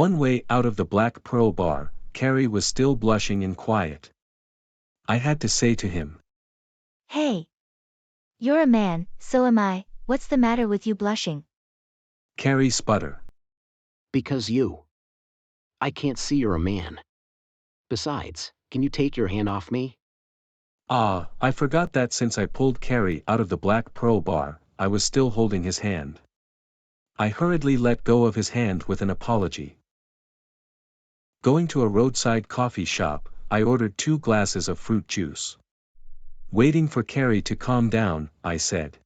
One way out of the Black Pearl bar, Kari was still blushing and quiet. I had to say to him. Hey! You're a man, so am I, what's the matter with you blushing? Kari sputtered. Because you. I can't see you're a man. Besides, can you take your hand off me? I forgot that since I pulled Kari out of the Black Pearl bar, I was still holding his hand. I hurriedly let go of his hand with an apology. Going to a roadside coffee shop, I ordered 2 glasses of fruit juice. Waiting for Kari to calm down, I said.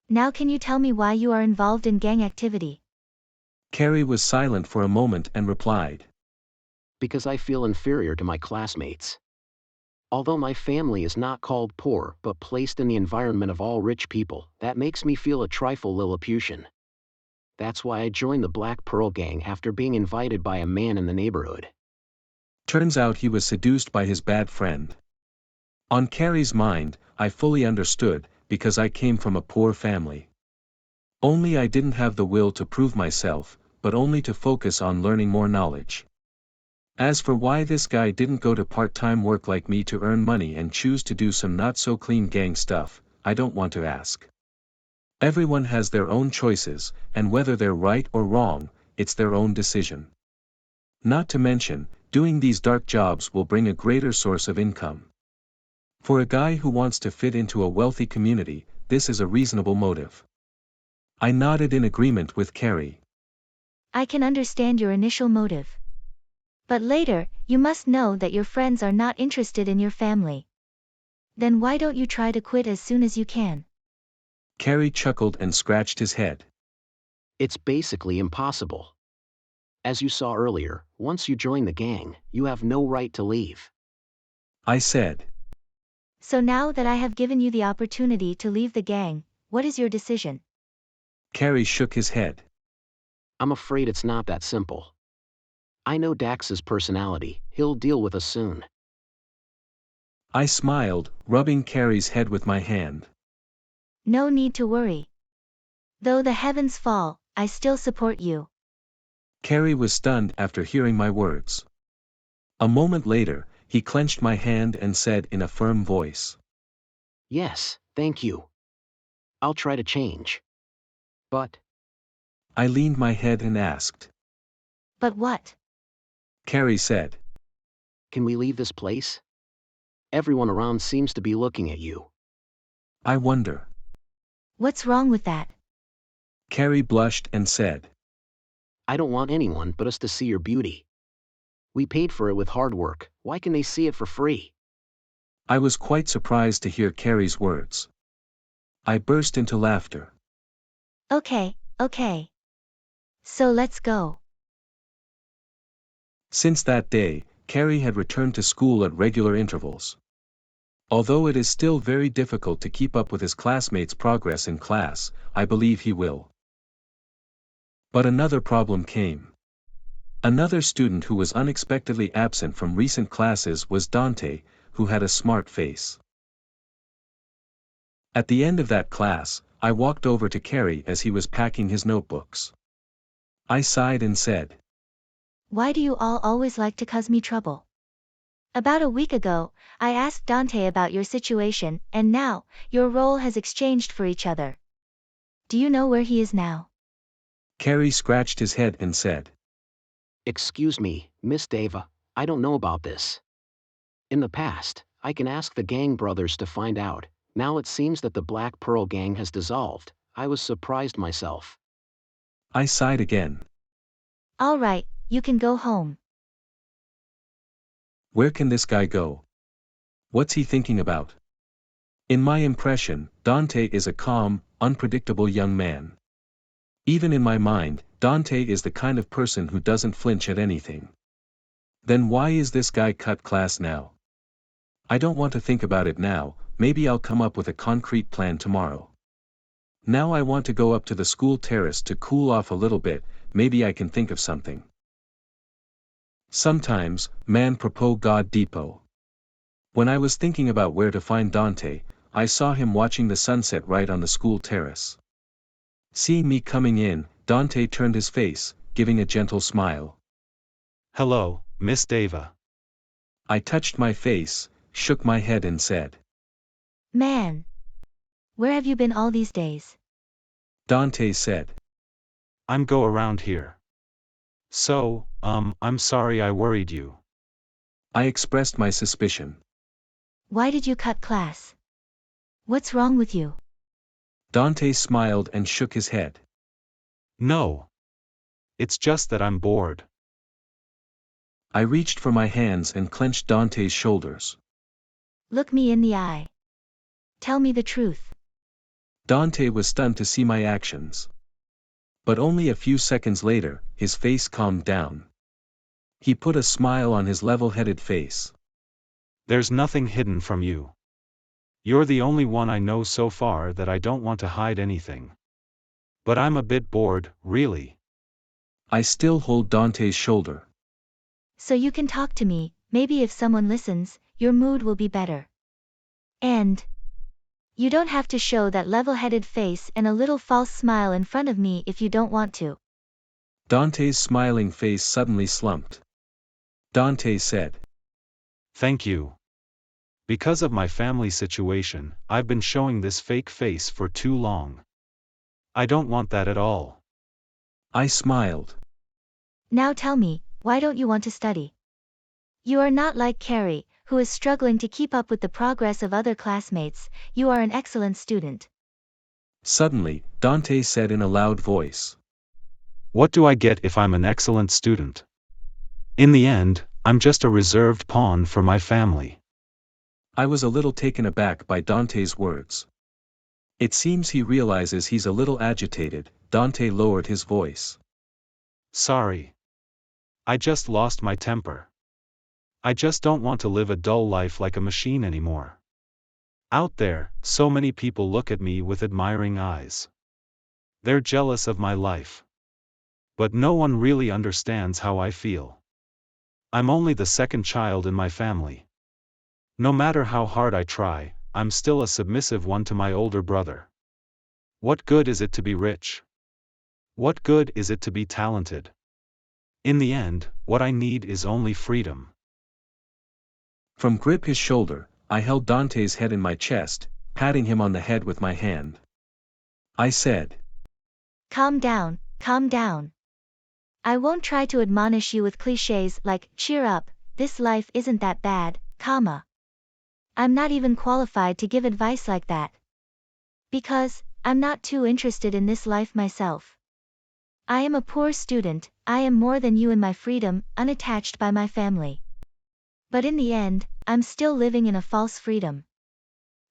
Now can you tell me why you are involved in gang activity? Kari was silent for a moment and replied. Because I feel inferior to my classmates. Although my family is not called poor but placed in the environment of all rich people, that makes me feel a trifle Lilliputian. That's why I joined the Black Pearl gang after being invited by a man in the neighborhood. Turns out he was seduced by his bad friend. On Kari's mind, I fully understood, because I came from a poor family. Only I didn't have the will to prove myself, but only to focus on learning more knowledge. As for why this guy didn't go to part-time work like me to earn money and choose to do some not-so-clean gang stuff, I don't want to ask. Everyone has their own choices, and whether they're right or wrong, it's their own decision. Not to mention, doing these dark jobs will bring a greater source of income. For a guy who wants to fit into a wealthy community, this is a reasonable motive. I nodded in agreement with Kari. I can understand your initial motive. But later, you must know that your friends are not interested in your family. Then why don't you try to quit as soon as you can? Kari chuckled and scratched his head. It's basically impossible. As you saw earlier, once you join the gang, you have no right to leave. I said. So now that I have given you the opportunity to leave the gang, what is your decision? Kari shook his head. I'm afraid it's not that simple. I know Dax's personality, he'll deal with us soon. I smiled, rubbing Kari's head with my hand. No need to worry. Though the heavens fall, I still support you. Kari was stunned after hearing my words. A moment later, he clenched my hand and said in a firm voice. Yes, thank you. I'll try to change. But... I leaned my head and asked. But what? Kari said. Can we leave this place? Everyone around seems to be looking at you. I wonder. What's wrong with that? Kari blushed and said. I don't want anyone but us to see your beauty. We paid for it with hard work, why can they see it for free? I was quite surprised to hear Kari's words. I burst into laughter. Okay. So let's go. Since that day, Kari had returned to school at regular intervals. Although it is still very difficult to keep up with his classmates' progress in class, I believe he will. But another problem came. Another student who was unexpectedly absent from recent classes was Dante, who had a smart face. At the end of that class, I walked over to Kari as he was packing his notebooks. I sighed and said. Why do you all always like to cause me trouble? About a week ago, I asked Dante about your situation, and now, your role has exchanged for each other. Do you know where he is now? Kari scratched his head and said. Excuse me, Miss Deva, I don't know about this. In the past, I can ask the gang brothers to find out. Now it seems that the Black Pearl gang has dissolved. I was surprised myself. I sighed again. All right, you can go home. Where can this guy go? What's he thinking about? In my impression, Dante is a calm, unpredictable young man. Even in my mind, Dante is the kind of person who doesn't flinch at anything. Then why is this guy cut class now? I don't want to think about it now, maybe I'll come up with a concrete plan tomorrow. Now I want to go up to the school terrace to cool off a little bit, maybe I can think of something. Sometimes, man propos God depot. When I was thinking about where to find Dante, I saw him watching the sunset right on the school terrace. Seeing me coming in, Dante turned his face, giving a gentle smile. Hello, Miss Deva. I touched my face, shook my head and said. Man. Where have you been all these days? Dante said. I'm go around here. So, I'm sorry I worried you. I expressed my suspicion. Why did you cut class? What's wrong with you? Dante smiled and shook his head. No. It's just that I'm bored. I reached for my hands and clenched Dante's shoulders. Look me in the eye. Tell me the truth. Dante was stunned to see my actions. But only a few seconds later, his face calmed down. He put a smile on his level-headed face. There's nothing hidden from you. You're the only one I know so far that I don't want to hide anything. But I'm a bit bored, really. I still hold Dante's shoulder. So you can talk to me, maybe if someone listens, your mood will be better. And you don't have to show that level-headed face and a little false smile in front of me if you don't want to. Dante's smiling face suddenly slumped. Dante said. Thank you. Because of my family situation, I've been showing this fake face for too long. I don't want that at all. I smiled. Now tell me, why don't you want to study? You are not like Kari, who is struggling to keep up with the progress of other classmates. You are an excellent student. Suddenly, Dante said in a loud voice. What do I get if I'm an excellent student? In the end, I'm just a reserved pawn for my family. I was a little taken aback by Dante's words. It seems he realizes he's a little agitated. Dante lowered his voice. Sorry. I just lost my temper. I just don't want to live a dull life like a machine anymore. Out there, so many people look at me with admiring eyes. They're jealous of my life. But no one really understands how I feel. I'm only the second child in my family. No matter how hard I try, I'm still a submissive one to my older brother. What good is it to be rich? What good is it to be talented? In the end, what I need is only freedom. From grip his shoulder, I held Dante's head in my chest, patting him on the head with my hand. I said. Calm down, calm down. I won't try to admonish you with cliches like, cheer up, this life isn't that bad, comma. I'm not even qualified to give advice like that. Because, I'm not too interested in this life myself. I am a poor student, I am more than you in my freedom, unattached by my family. But in the end, I'm still living in a false freedom.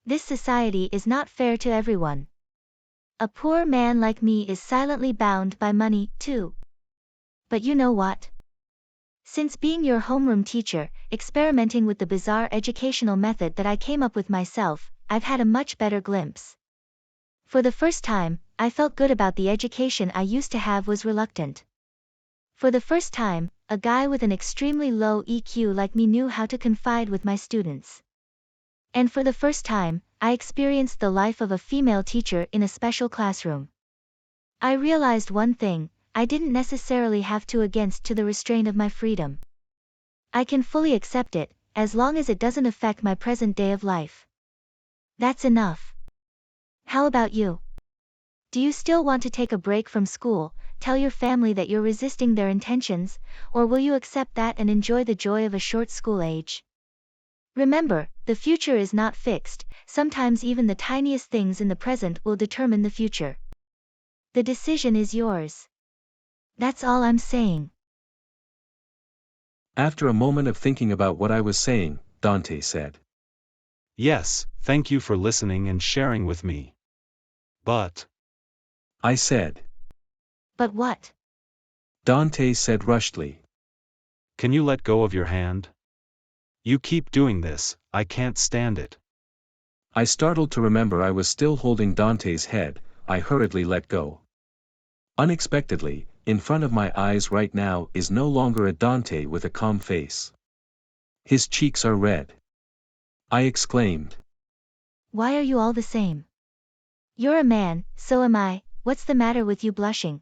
This society is not fair to everyone. A poor man like me is silently bound by money, too. But you know what? Since being your homeroom teacher, experimenting with the bizarre educational method that I came up with myself, I've had a much better glimpse. For the first time, I felt good about the education I used to have was reluctant. For the first time, a guy with an extremely low EQ like me knew how to confide with my students. And for the first time, I experienced the life of a female teacher in a special classroom. I realized one thing, I didn't necessarily have to against to the restraint of my freedom. I can fully accept it, as long as it doesn't affect my present day of life. That's enough. How about you? Do you still want to take a break from school, tell your family that you're resisting their intentions, or will you accept that and enjoy the joy of a short school age? Remember, the future is not fixed, sometimes even the tiniest things in the present will determine the future. The decision is yours. That's all I'm saying. After a moment of thinking about what I was saying, Dante said. Yes, thank you for listening and sharing with me. But I said. But what? Dante said rushedly. Can you let go of your hand? You keep doing this, I can't stand it. I startled to remember I was still holding Dante's head. I hurriedly let go. Unexpectedly, in front of my eyes right now is no longer a Dante with a calm face. His cheeks are red. I exclaimed. Why are you all the same? You're a man, so am I, what's the matter with you blushing?